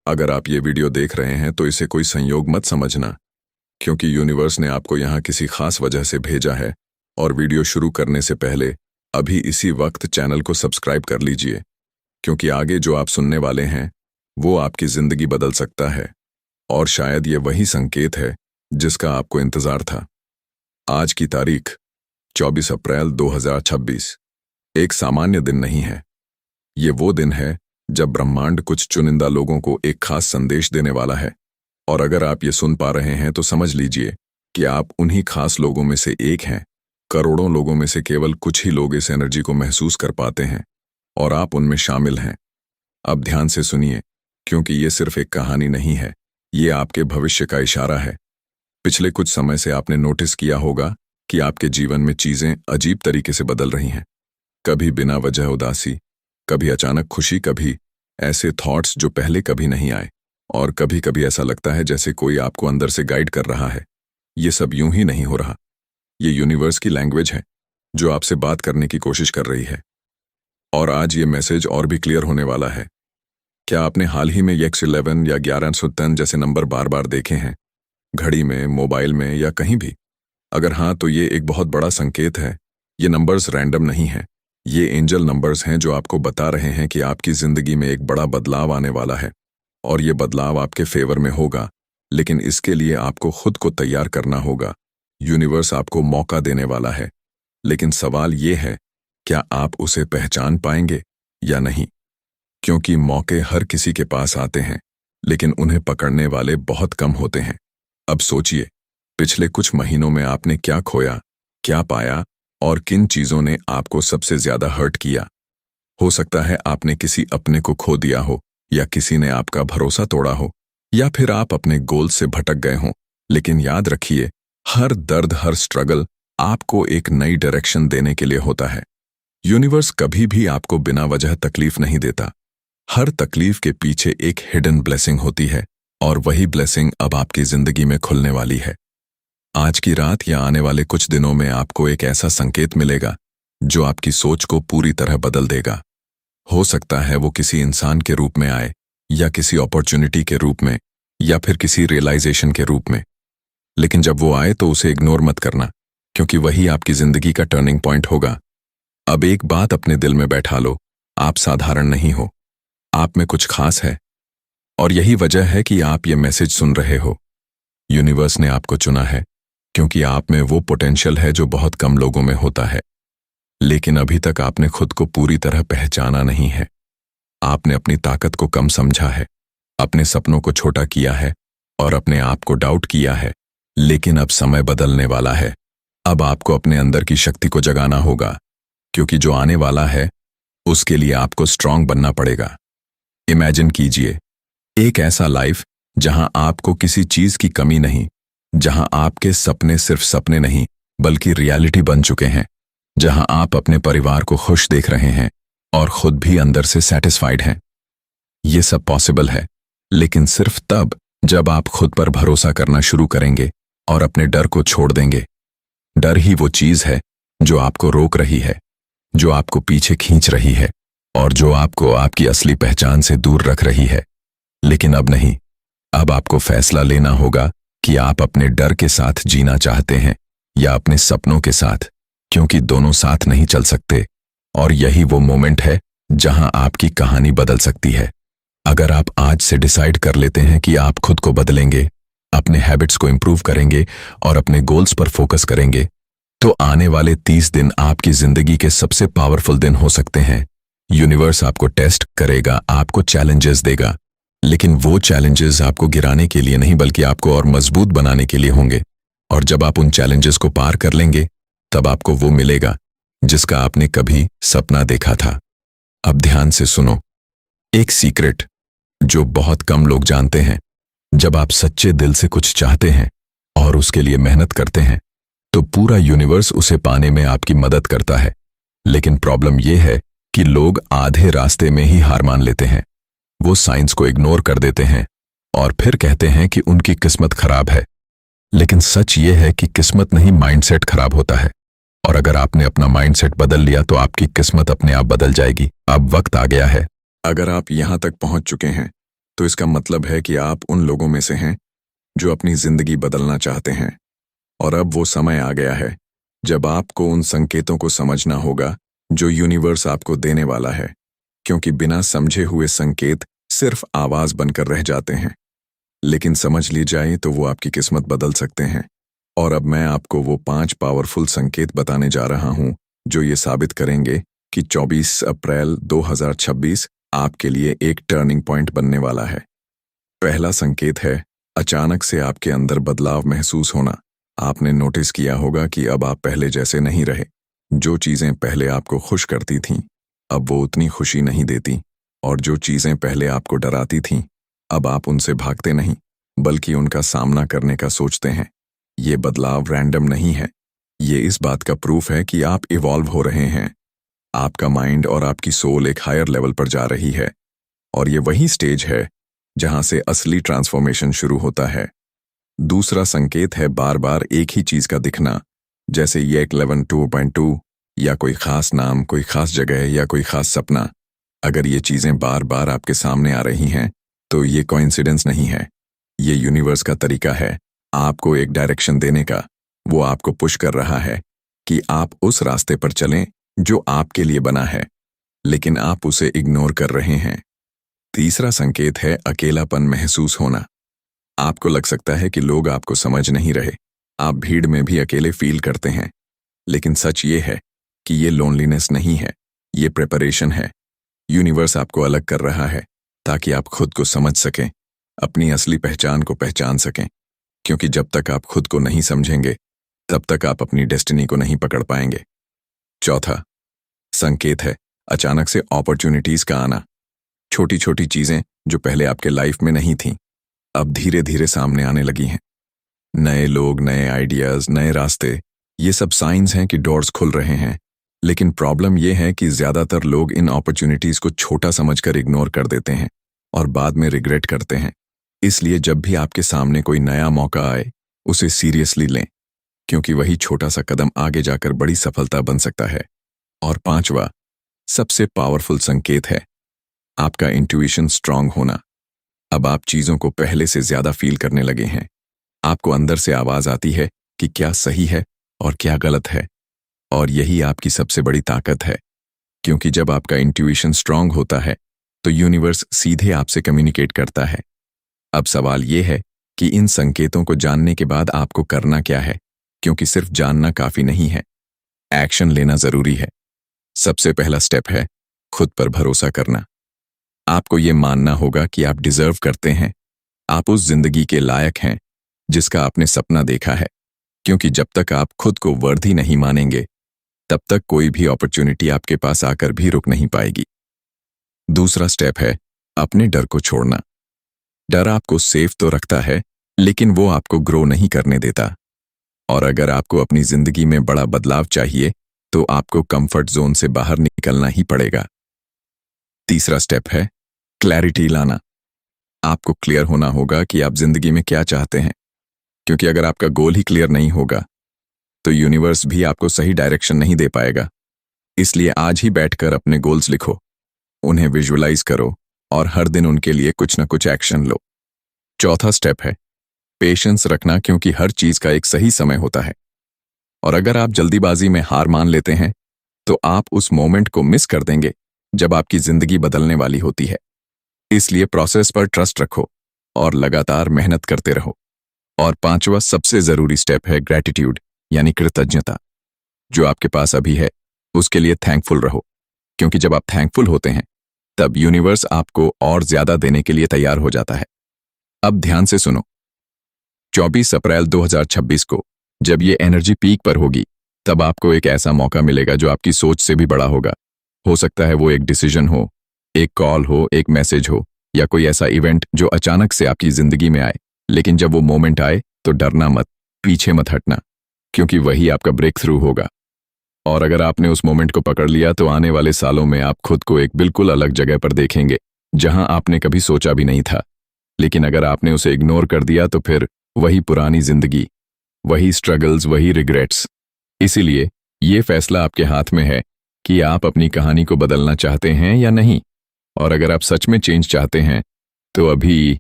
अगर आप ये वीडियो देख रहे हैं तो इसे कोई संयोग मत समझना, क्योंकि यूनिवर्स ने आपको यहाँ किसी खास वजह से भेजा है। और वीडियो शुरू करने से पहले अभी इसी वक्त चैनल को सब्सक्राइब कर लीजिए, क्योंकि आगे जो आप सुनने वाले हैं वो आपकी जिंदगी बदल सकता है। और शायद ये वही संकेत है जिसका आपको इंतजार था। आज की तारीख 24 अप्रैल 2026 एक सामान्य दिन नहीं है। ये वो दिन है जब ब्रह्मांड कुछ चुनिंदा लोगों को एक खास संदेश देने वाला है। और अगर आप ये सुन पा रहे हैं तो समझ लीजिए कि आप उन्हीं खास लोगों में से एक हैं। करोड़ों लोगों में से केवल कुछ ही लोग इस एनर्जी को महसूस कर पाते हैं, और आप उनमें शामिल हैं। अब ध्यान से सुनिए, क्योंकि ये सिर्फ एक कहानी नहीं है, ये आपके भविष्य का इशारा है। पिछले कुछ समय से आपने नोटिस किया होगा कि आपके जीवन में चीजें अजीब तरीके से बदल रही हैं। कभी बिना वजह उदासी, कभी अचानक खुशी, कभी ऐसे थॉट्स जो पहले कभी नहीं आए, और कभी कभी ऐसा लगता है जैसे कोई आपको अंदर से गाइड कर रहा है। ये सब यूं ही नहीं हो रहा। ये यूनिवर्स की लैंग्वेज है जो आपसे बात करने की कोशिश कर रही है। और आज ये मैसेज और भी क्लियर होने वाला है। क्या आपने हाल ही में X11 या 1110 जैसे नंबर बार बार देखे हैं, घड़ी में, मोबाइल में या कहीं भी? अगर हाँ, तो ये एक बहुत बड़ा संकेत है। ये नंबर्स रैंडम नहीं हैं। ये एंजल नंबर्स हैं जो आपको बता रहे हैं कि आपकी जिंदगी में एक बड़ा बदलाव आने वाला है। और ये बदलाव आपके फेवर में होगा, लेकिन इसके लिए आपको खुद को तैयार करना होगा। यूनिवर्स आपको मौका देने वाला है, लेकिन सवाल ये है, क्या आप उसे पहचान पाएंगे या नहीं? क्योंकि मौके हर किसी के पास आते हैं, लेकिन उन्हें पकड़ने वाले बहुत कम होते हैं। अब सोचिए, पिछले कुछ महीनों में आपने क्या खोया, क्या पाया, और किन चीजों ने आपको सबसे ज्यादा हर्ट किया। हो सकता है आपने किसी अपने को खो दिया हो, या किसी ने आपका भरोसा तोड़ा हो, या फिर आप अपने गोल से भटक गए हों। लेकिन याद रखिए, हर दर्द, हर स्ट्रगल आपको एक नई डायरेक्शन देने के लिए होता है। यूनिवर्स कभी भी आपको बिना वजह तकलीफ नहीं देता। हर तकलीफ के पीछे एक हिडन ब्लेसिंग होती है, और वही ब्लेसिंग अब आपकी जिंदगी में खुलने वाली है। आज की रात या आने वाले कुछ दिनों में आपको एक ऐसा संकेत मिलेगा जो आपकी सोच को पूरी तरह बदल देगा। हो सकता है वो किसी इंसान के रूप में आए, या किसी अपॉर्चुनिटी के रूप में, या फिर किसी रियलाइजेशन के रूप में। लेकिन जब वो आए तो उसे इग्नोर मत करना, क्योंकि वही आपकी जिंदगी का टर्निंग पॉइंट होगा। अब एक बात अपने दिल में बैठा लो, आप साधारण नहीं हो, आप में कुछ खास है। और यही वजह है कि आप ये मैसेज सुन रहे हो। यूनिवर्स ने आपको चुना है क्योंकि आप में वो पोटेंशियल है जो बहुत कम लोगों में होता है। लेकिन अभी तक आपने खुद को पूरी तरह पहचाना नहीं है। आपने अपनी ताकत को कम समझा है, अपने सपनों को छोटा किया है, और अपने आप को डाउट किया है। लेकिन अब समय बदलने वाला है। अब आपको अपने अंदर की शक्ति को जगाना होगा, क्योंकि जो आने वाला है उसके लिए आपको स्ट्रांग बनना पड़ेगा। इमेजिन कीजिए एक ऐसा लाइफ जहां आपको किसी चीज की कमी नहीं, जहां आपके सपने सिर्फ सपने नहीं बल्कि रियलिटी बन चुके हैं, जहां आप अपने परिवार को खुश देख रहे हैं और खुद भी अंदर से सैटिस्फाइड हैं। ये सब पॉसिबल है, लेकिन सिर्फ तब जब आप खुद पर भरोसा करना शुरू करेंगे और अपने डर को छोड़ देंगे। डर ही वो चीज है जो आपको रोक रही है, जो आपको पीछे खींच रही है, और जो आपको आपकी असली पहचान से दूर रख रही है। लेकिन अब नहीं, अब आपको फैसला लेना होगा कि आप अपने डर के साथ जीना चाहते हैं या अपने सपनों के साथ, क्योंकि दोनों साथ नहीं चल सकते। और यही वो मोमेंट है जहां आपकी कहानी बदल सकती है। अगर आप आज से डिसाइड कर लेते हैं कि आप खुद को बदलेंगे, अपने हैबिट्स को इंप्रूव करेंगे और अपने गोल्स पर फोकस करेंगे, तो आने वाले 30 दिन आपकी जिंदगी के सबसे पावरफुल दिन हो सकते हैं। यूनिवर्स आपको टेस्ट करेगा, आपको चैलेंजेस देगा, लेकिन वो चैलेंजेस आपको गिराने के लिए नहीं बल्कि आपको और मजबूत बनाने के लिए होंगे। और जब आप उन चैलेंजेस को पार कर लेंगे, तब आपको वो मिलेगा जिसका आपने कभी सपना देखा था। अब ध्यान से सुनो, एक सीक्रेट जो बहुत कम लोग जानते हैं। जब आप सच्चे दिल से कुछ चाहते हैं और उसके लिए मेहनत करते हैं, तो पूरा यूनिवर्स उसे पाने में आपकी मदद करता है। लेकिन प्रॉब्लम यह है कि लोग आधे रास्ते में ही हार मान लेते हैं। वो साइंस को इग्नोर कर देते हैं और फिर कहते हैं कि उनकी किस्मत खराब है। लेकिन सच ये है कि किस्मत नहीं, माइंडसेट खराब होता है। और अगर आपने अपना माइंडसेट बदल लिया तो आपकी किस्मत अपने आप बदल जाएगी। अब वक्त आ गया है। अगर आप यहां तक पहुंच चुके हैं तो इसका मतलब है कि आप उन लोगों में से हैं जो अपनी जिंदगी बदलना चाहते हैं। और अब वो समय आ गया है जब आपको उन संकेतों को समझना होगा जो यूनिवर्स आपको देने वाला है, क्योंकि बिना समझे हुए संकेत सिर्फ आवाज बनकर रह जाते हैं, लेकिन समझ ली जाए तो वो आपकी किस्मत बदल सकते हैं। और अब मैं आपको वो 5 पावरफुल संकेत बताने जा रहा हूं जो ये साबित करेंगे कि 24 अप्रैल 2026 आपके लिए एक टर्निंग पॉइंट बनने वाला है। पहला संकेत है अचानक से आपके अंदर बदलाव महसूस होना। आपने नोटिस किया होगा कि अब आप पहले जैसे नहीं रहे। जो चीजें पहले आपको खुश करती थीं, अब वो उतनी खुशी नहीं देती, और जो चीजें पहले आपको डराती थीं, अब आप उनसे भागते नहीं, बल्कि उनका सामना करने का सोचते हैं। ये बदलाव रैंडम नहीं है, ये इस बात का प्रूफ है कि आप इवॉल्व हो रहे हैं। आपका माइंड और आपकी सोल एक हायर लेवल पर जा रही है, और ये वही स्टेज है जहां से असली ट्रांसफॉर्मेशन शुरू होता है। दूसरा संकेत है बार बार एक ही चीज का दिखना, जैसे ये 11 2.2 या कोई खास नाम, कोई खास जगह या कोई खास सपना। अगर ये चीजें बार बार आपके सामने आ रही हैं तो ये कोइंसिडेंस नहीं है, ये यूनिवर्स का तरीका है आपको एक डायरेक्शन देने का। वो आपको पुश कर रहा है कि आप उस रास्ते पर चलें जो आपके लिए बना है, लेकिन आप उसे इग्नोर कर रहे हैं। तीसरा संकेत है अकेलापन महसूस होना। आपको लग सकता है कि लोग आपको समझ नहीं रहे, आप भीड़ में भी अकेले फील करते हैं, लेकिन सच ये है कि ये लोनलीनेस नहीं है, ये प्रिपरेशन है। यूनिवर्स आपको अलग कर रहा है ताकि आप खुद को समझ सकें, अपनी असली पहचान को पहचान सकें, क्योंकि जब तक आप खुद को नहीं समझेंगे तब तक आप अपनी डेस्टिनी को नहीं पकड़ पाएंगे। चौथा संकेत है अचानक से अपॉर्चुनिटीज का आना। छोटी छोटी चीजें जो पहले आपके लाइफ में नहीं थीं, अब धीरे धीरे सामने आने लगी हैं। नए लोग, नए आइडियाज, नए रास्ते, ये सब साइंस हैं कि डोर्स खुल रहे हैं। लेकिन प्रॉब्लम यह है कि ज्यादातर लोग इन अपॉर्चुनिटीज को छोटा समझकर इग्नोर कर देते हैं और बाद में रिग्रेट करते हैं। इसलिए जब भी आपके सामने कोई नया मौका आए, उसे सीरियसली लें, क्योंकि वही छोटा सा कदम आगे जाकर बड़ी सफलता बन सकता है। और पांचवा सबसे पावरफुल संकेत है आपका इंट्यूशन स्ट्रांग होना। अब आप चीजों को पहले से ज्यादा फील करने लगे हैं। आपको अंदर से आवाज आती है कि क्या सही है और क्या गलत है, और यही आपकी सबसे बड़ी ताकत है, क्योंकि जब आपका इंट्यूशन स्ट्रांग होता है तो यूनिवर्स सीधे आपसे कम्युनिकेट करता है। अब सवाल यह है कि इन संकेतों को जानने के बाद आपको करना क्या है, क्योंकि सिर्फ जानना काफी नहीं है, एक्शन लेना जरूरी है। सबसे पहला स्टेप है खुद पर भरोसा करना। आपको ये मानना होगा कि आप डिजर्व करते हैं, आप उस जिंदगी के लायक हैं जिसका आपने सपना देखा है, क्योंकि जब तक आप खुद को वर्दी नहीं मानेंगे तब तक कोई भी अपॉर्चुनिटी आपके पास आकर भी रुक नहीं पाएगी। दूसरा स्टेप है अपने डर को छोड़ना। डर आपको सेफ तो रखता है, लेकिन वो आपको ग्रो नहीं करने देता। और अगर आपको अपनी जिंदगी में बड़ा बदलाव चाहिए तो आपको कंफर्ट जोन से बाहर निकलना ही पड़ेगा। तीसरा स्टेप है क्लैरिटी लाना। आपको क्लियर होना होगा कि आप जिंदगी में क्या चाहते हैं, क्योंकि अगर आपका गोल ही क्लियर नहीं होगा तो यूनिवर्स भी आपको सही डायरेक्शन नहीं दे पाएगा। इसलिए आज ही बैठकर अपने गोल्स लिखो, उन्हें विजुअलाइज करो और हर दिन उनके लिए कुछ ना कुछ एक्शन लो। चौथा स्टेप है पेशेंस रखना, क्योंकि हर चीज का एक सही समय होता है, और अगर आप जल्दीबाजी में हार मान लेते हैं तो आप उस मोमेंट को मिस कर देंगे जब आपकी जिंदगी बदलने वाली होती है। इसलिए प्रोसेस पर ट्रस्ट रखो और लगातार मेहनत करते रहो। और पांचवा सबसे जरूरी स्टेप है ग्रैटिट्यूड, यानी कृतज्ञता। जो आपके पास अभी है उसके लिए थैंकफुल रहो, क्योंकि जब आप थैंकफुल होते हैं तब यूनिवर्स आपको और ज्यादा देने के लिए तैयार हो जाता है। अब ध्यान से सुनो, 24 अप्रैल 2026 को जब ये एनर्जी पीक पर होगी तब आपको एक ऐसा मौका मिलेगा जो आपकी सोच से भी बड़ा होगा। हो सकता है वो एक डिसीजन हो, एक कॉल हो, एक मैसेज हो, या कोई ऐसा इवेंट जो अचानक से आपकी जिंदगी में आए। लेकिन जब वो मोमेंट आए तो डरना मत, पीछे मत हटना, क्योंकि वही आपका ब्रेक थ्रू होगा। और अगर आपने उस मोमेंट को पकड़ लिया तो आने वाले सालों में आप खुद को एक बिल्कुल अलग जगह पर देखेंगे जहां आपने कभी सोचा भी नहीं था। लेकिन अगर आपने उसे इग्नोर कर दिया तो फिर वही पुरानी जिंदगी, वही स्ट्रगल्स, वही रिग्रेट्स। इसीलिए ये फैसला आपके हाथ में है कि आप अपनी कहानी को बदलना चाहते हैं या नहीं। और अगर आप सच में चेंज चाहते हैं तो अभी